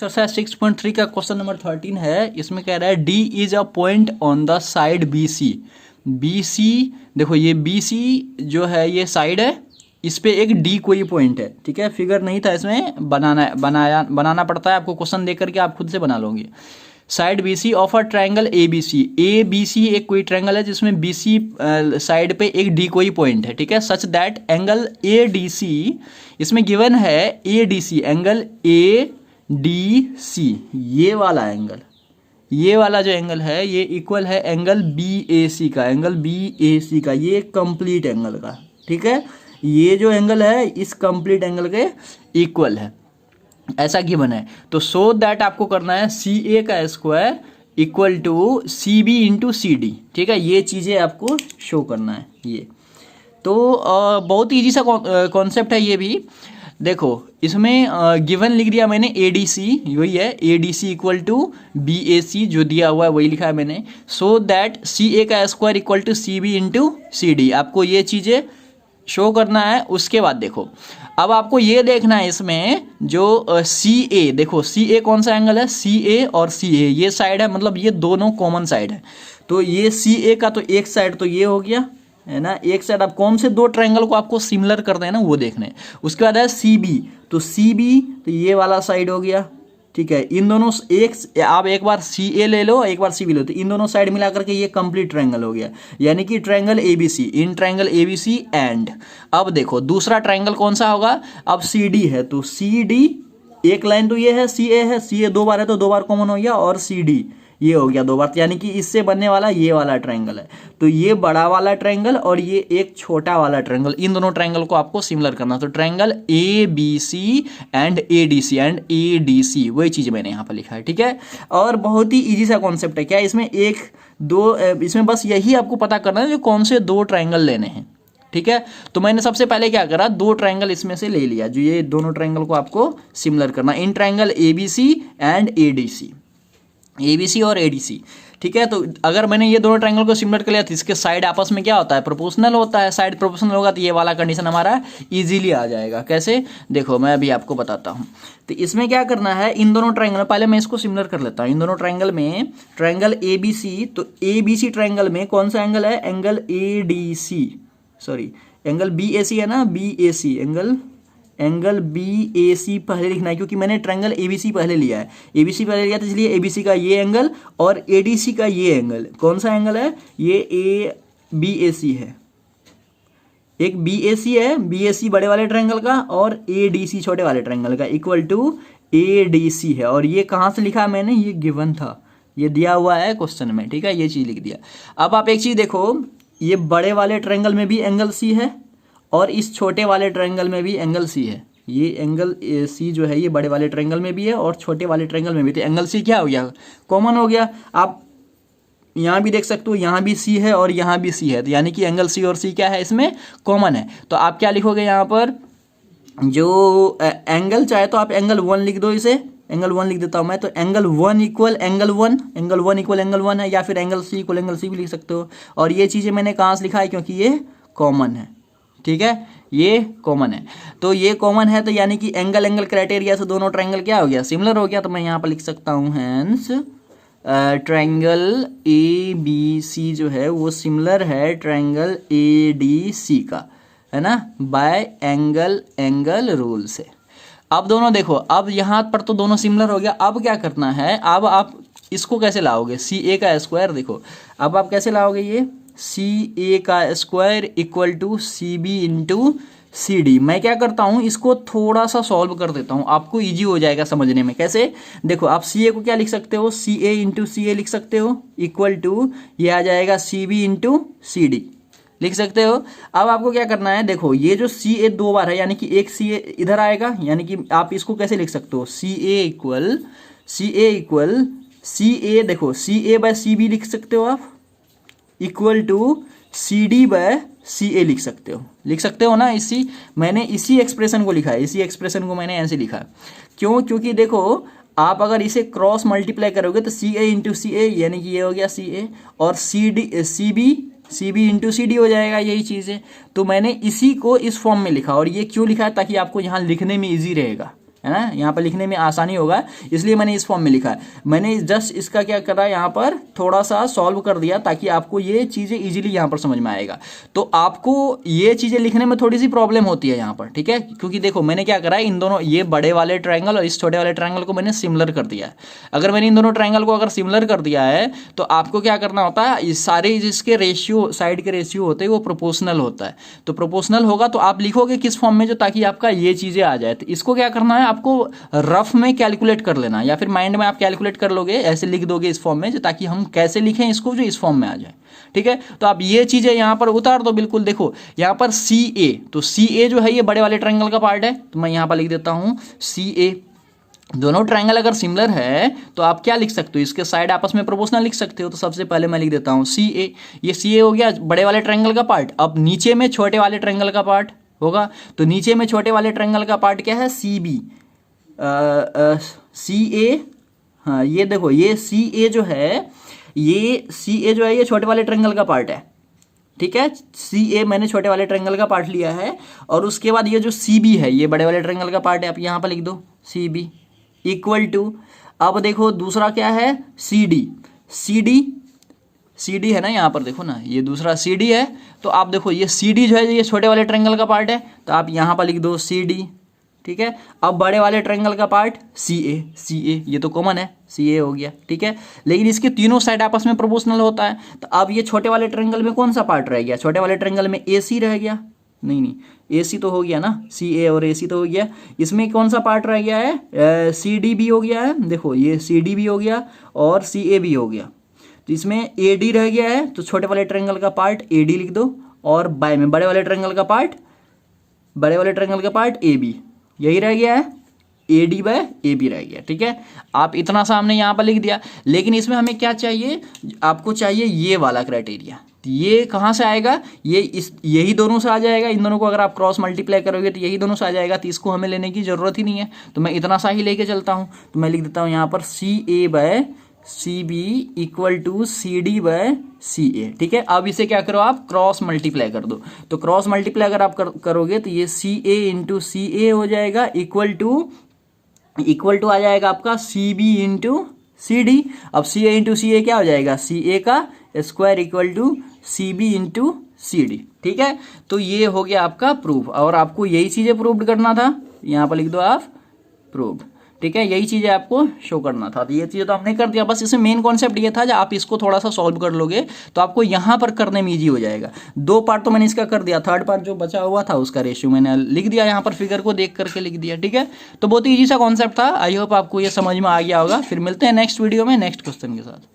Exercise 6.3 का question number 13 है। इसमें कह रहा है D is a point on the side B C. B C, देखो ये बी सी जो है ये साइड है, इस पे एक डी कोई पॉइंट है, ठीक है। फिगर नहीं था इसमें, बनाना पड़ता है आपको, क्वेश्चन देख करके आप खुद से बना लोगे। Side B C of a triangle A B C एक कोई ट्रायंगल है जिसमें बी सी साइड पे एक डी कोई पॉइंट है, ठीक है। Such that angle A D C, इसमें गिवन है A D C, angle A D C, ये वाला एंगल, ये वाला जो एंगल है ये इक्वल है एंगल बी ए सी का, एंगल बी ए सी का, ये कंप्लीट एंगल का, ठीक है। ये जो एंगल है इस कंप्लीट एंगल के इक्वल है, ऐसा गिवन है। तो सो दैट आपको करना है सी ए का square equal to C B into C D, ठीक है। ये चीज़ें आपको शो करना है। ये तो बहुत ईजी सा कॉन्सेप्ट है ये भी। देखो इसमें गिवन लिख दिया मैंने ए डी सी, वही है A D C equal to B A C, जो दिया हुआ है वही लिखा है मैंने। सो दैट सी ए का square equal to C B into C D, आपको ये चीज़ें शो करना है। उसके बाद देखो अब आपको ये देखना है इसमें जो सी ए, देखो सी ए कौन सा एंगल है, सी ए और सी ए ये साइड है, मतलब ये दोनों कॉमन साइड है। तो ये सी ए का तो एक साइड तो ये हो गया है ना, एक साइड। आप कौन से दो ट्रायंगल को आपको सिमिलर करते हैं ना वो देखने हैं। उसके बाद है सी बी, तो सी बी तो ये वाला साइड हो गया, ठीक है। इन दोनों आप एक बार सी ए ले लो, एक बार सी बी लो, तो इन दोनों साइड मिला करके ये कंप्लीट ट्रायंगल हो गया, यानी कि triangle A B C, in triangle A B C and. अब देखो दूसरा ट्रायंगल कौन सा होगा, अब सी डी है, तो सी डी एक लाइन तो ये है, सी ए है, सी ए दो बार है तो दो बार कॉमन हो गया, और सी डी ये हो गया दो बार, यानी कि इससे बनने वाला ये वाला ट्रायंगल है। तो ये बड़ा वाला ट्रायंगल और ये एक छोटा वाला ट्रायंगल, इन दोनों ट्रायंगल को आपको सिमिलर करना। तो triangle A B C and A D C and A D C, वही चीज़ मैंने यहाँ पर लिखा है, ठीक है। और बहुत ही ईजी सा कॉन्सेप्ट है। क्या इसमें एक दो, इसमें बस यही आपको पता करना है जो कौन से दो ट्रायंगल लेने हैं, ठीक है। तो मैंने सबसे पहले क्या करा, दो ट्रायंगल इसमें से ले लिया, जो ये दोनों ट्रायंगल को आपको सिमिलर करना, in triangle A B C and A D C, A B C और ए डी सी, ठीक है। तो अगर मैंने ये दोनों ट्रायंगल को सिमिलर कर लिया तो इसके साइड आपस में क्या होता है, प्रोपोर्शनल होता है। साइड प्रोपोर्शनल होगा तो ये वाला कंडीशन हमारा इजीली आ जाएगा। कैसे, देखो मैं अभी आपको बताता हूँ। तो इसमें क्या करना है, इन दोनों ट्रायंगल, पहले मैं इसको सिमिलर कर लेता हूँ। इन दोनों ट्रायंगल में ट्रायंगल ए बी सी, तो ए बी सी ट्रायंगल में कौन सा एंगल है, angle A D C, sorry angle B A C है ना, B A C, angle B A C पहले लिखना है, क्योंकि मैंने ट्रायंगल ए बी सी पहले लिया है। ए बी सी पहले लिया तो इसलिए ए बी सी का ये एंगल और ए डी सी का ये एंगल, कौन सा एंगल है, ये ए बी ए सी है। एक बी ए सी है, बी ए सी बड़े वाले ट्रायंगल का, और ए डी सी छोटे वाले ट्रायंगल का, equal to A D C है। और ये कहाँ से लिखा है मैंने, ये गिवन था, ये दिया हुआ है क्वेश्चन में, ठीक है, ये चीज़ लिख दिया। अब आप एक चीज़ देखो, ये बड़े वाले ट्रायंगल में भी एंगल सी है और इस छोटे वाले ट्रायंगल में भी एंगल सी है। ये एंगल सी जो है ये बड़े वाले ट्रायंगल में भी है और छोटे वाले ट्रायंगल में भी, तो एंगल सी क्या हो गया, कॉमन हो गया। आप यहाँ भी देख सकते हो, यहाँ भी सी है और यहाँ भी सी है, तो यानी कि एंगल सी और सी क्या है, इसमें कॉमन है। तो आप क्या लिखोगे यहाँ पर, जो एंगल चाहे तो आप एंगल वन लिख दो, इसे एंगल वन लिख देता हूँ मैं। तो angle one equal angle one, angle one equal angle one है, या फिर angle C equal angle C भी लिख सकते हो। और ये चीज़ें मैंने कहाँ से लिखा है, क्योंकि ये कॉमन है, ठीक है, ये कॉमन है। तो ये कॉमन है, तो यानी कि एंगल एंगल क्राइटेरिया से दोनों ट्रायंगल क्या हो गया, सिमिलर हो गया। तो मैं यहाँ पर लिख सकता हूँ hence triangle A B C जो है वो सिमिलर है ट्रायंगल ए डी सी का, है ना, बाय एंगल एंगल रूल से। अब दोनों देखो, अब यहाँ पर तो दोनों सिमिलर हो गया। अब क्या करना है, अब आप इसको कैसे लाओगे, सी ए का स्क्वायर, देखो अब आप कैसे लाओगे, ये सी ए का square equal to C B into C D. मैं क्या करता हूँ, इसको थोड़ा सा सॉल्व कर देता हूँ, आपको इजी हो जाएगा समझने में। कैसे, देखो आप सी ए को क्या लिख सकते हो, सी ए इंटू सी ए लिख सकते हो, इक्वल टू ये आ जाएगा C B into C D लिख सकते हो। अब आपको क्या करना है, देखो ये जो सी ए दो बार है, यानी कि एक सी ए इधर आएगा, यानी कि आप इसको कैसे लिख सकते हो, सी ए इक्वल सी ए, देखो सी ए बाय सी बी लिख सकते हो आप, equal to C D by C A लिख सकते हो ना। मैंने इसी एक्सप्रेशन को लिखा है, इसी एक्सप्रेशन को मैंने ऐसे लिखा है। क्यों, क्योंकि देखो आप अगर इसे क्रॉस मल्टीप्लाई करोगे तो सी ए इंटू सी ए, यानी कि ये हो गया सी ए, और C B into C D हो जाएगा, यही चीज़ है। तो मैंने इसी को इस फॉर्म में लिखा, और ये क्यों लिखा है, ताकि आपको यहाँ लिखने में ईजी रहेगा, है ना, यहाँ पर लिखने में आसानी होगा, इसलिए मैंने इस फॉर्म में लिखा है। मैंने जस्ट इसका क्या करा, यहाँ पर थोड़ा सा सॉल्व कर दिया ताकि आपको ये चीज़ें इजीली यहाँ पर समझ में आएगा। तो आपको ये चीज़ें लिखने में थोड़ी सी प्रॉब्लम होती है यहाँ पर, ठीक है, क्योंकि देखो मैंने क्या करा है, इन दोनों ये बड़े वाले ट्रायंगल और इस छोटे वाले ट्रायंगल को मैंने सिमिलर कर दिया है। अगर मैंने इन दोनों ट्रायंगल को अगर सिमिलर कर दिया है तो आपको क्या करना होता है, इस सारे जिसके रेशियो, साइड के रेशियो होते हैं वो प्रोपोर्शनल होता है। तो प्रोपोर्शनल होगा तो आप लिखोगे किस फॉर्म में, जो ताकि आपका ये चीज़ें आ जाए। तो इसको क्या करना है, आपको रफ में कैलकुलेट कर लेना, या फिर माइंड में आप कैलकुलेट कर लोगे, ऐसे लिख दोगे इस फॉर्म में, जो ताकि हम कैसे लिखें इसको जो इस फॉर्म में आ जाए। ठीक है, तो आप ये चीज़ें यहाँ पर उतार दो। बिल्कुल देखो यहाँ पर सी ए, तो सी ए जो है ये बड़े वाले ट्रायंगल का पार्ट है, तो मैं यहाँ पर लिख देता हूँ सी ए। दोनों ट्रायंगल अगर सिमिलर है तो आप क्या लिख सकते हो, इसके साइड आपस में प्रोपोर्शनल लिख सकते हो। तो सबसे पहले मैं लिख देता हूँ सी ए, ये सी ए हो गया बड़े वाले ट्रायंगल का पार्ट। अब नीचे में छोटे वाले ट्रायंगल का पार्ट होगा, तो नीचे में छोटे वाले ट्रायंगल का पार्ट क्या है, सी बी, सी ए। हाँ ये देखो ये सी ए जो है, ये सी ए जो है ये छोटे वाले ट्रायंगल का पार्ट है। ठीक है, सी ए मैंने छोटे वाले ट्रायंगल का पार्ट लिया है, और उसके बाद ये जो सी बी है ये बड़े वाले ट्रायंगल का पार्ट है। आप यहाँ पर लिख दो सी बी इक्वल टू, अब देखो दूसरा क्या है, C D, C D, C D है ना, यहाँ पर देखो ना ये दूसरा सी डी है। तो आप देखो ये सी डी जो है ये छोटे वाले ट्रायंगल का पार्ट है, तो आप यहाँ पर लिख दो सी डी। ठीक है, अब बड़े वाले ट्रायंगल का पार्ट सी ए, सी ए ये तो कॉमन है, सी ए हो गया। ठीक है, लेकिन इसके तीनों साइड आपस में प्रोपोर्शनल होता है। तो अब ये छोटे वाले ट्रायंगल में कौन सा पार्ट रह गया, छोटे वाले ट्रायंगल में ए सी रह गया, नहीं ए सी तो हो गया ना, सी ए और ए सी तो हो गया। इसमें कौन सा पार्ट रह गया है, सी डी भी हो गया है, देखो ये सी डी भी हो गया और सी ए भी हो गया। तो इसमें ए डी रह गया है, तो छोटे वाले ट्रायंगल का पार्ट ए डी लिख दो, और बाय में बड़े वाले ट्रायंगल का पार्ट, बड़े वाले ट्रायंगल का पार्ट ए बी, यही रह गया है, A D by A B रह गया। ठीक है, आप इतना सा हमने यहाँ पर लिख दिया, लेकिन इसमें हमें क्या चाहिए, आपको चाहिए ये वाला क्राइटेरिया। ये कहाँ से आएगा, ये इस यही दोनों से आ जाएगा। इन दोनों को अगर आप क्रॉस मल्टीप्लाई करोगे तो यही दोनों से आ जाएगा, तो इसको हमें लेने की ज़रूरत ही नहीं है। तो मैं इतना सा ही लेके चलता हूँ, तो मैं लिख देता हूँ यहाँ पर C A by C B equal to C D by C A. ठीक है, अब इसे क्या करो, आप क्रॉस मल्टीप्लाई कर दो। तो क्रॉस मल्टीप्लाई अगर आप करोगे तो ये सी ए इंटू सी ए हो जाएगा, इक्वल टू आ जाएगा आपका C B into C D. अब सी ए इंटू सी ए क्या हो जाएगा, सी ए का square equal to C B into C D. ठीक है, तो ये हो गया आपका प्रूफ, और आपको यही चीज़ें प्रूव करना था, यहाँ पर लिख दो आप प्रूव। ठीक है, यही चीज़ें आपको शो करना था, तो ये चीज़ें तो हमने कर दिया। बस इसमें मेन कॉन्सेप्ट ये था, जब आप इसको थोड़ा सा सॉल्व कर लोगे तो आपको यहाँ पर करने में ईजी हो जाएगा। 2 पार्ट तो मैंने इसका कर दिया, थर्ड पार्ट जो बचा हुआ था उसका रेशियो मैंने लिख दिया, यहाँ पर फिगर को देख करके लिख दिया। ठीक है, तो बहुत ही ईजी सा कॉन्सेप्ट था। आई होप आपको ये समझ में आ गया होगा। फिर मिलते हैं नेक्स्ट वीडियो में नेक्स्ट क्वेश्चन के साथ।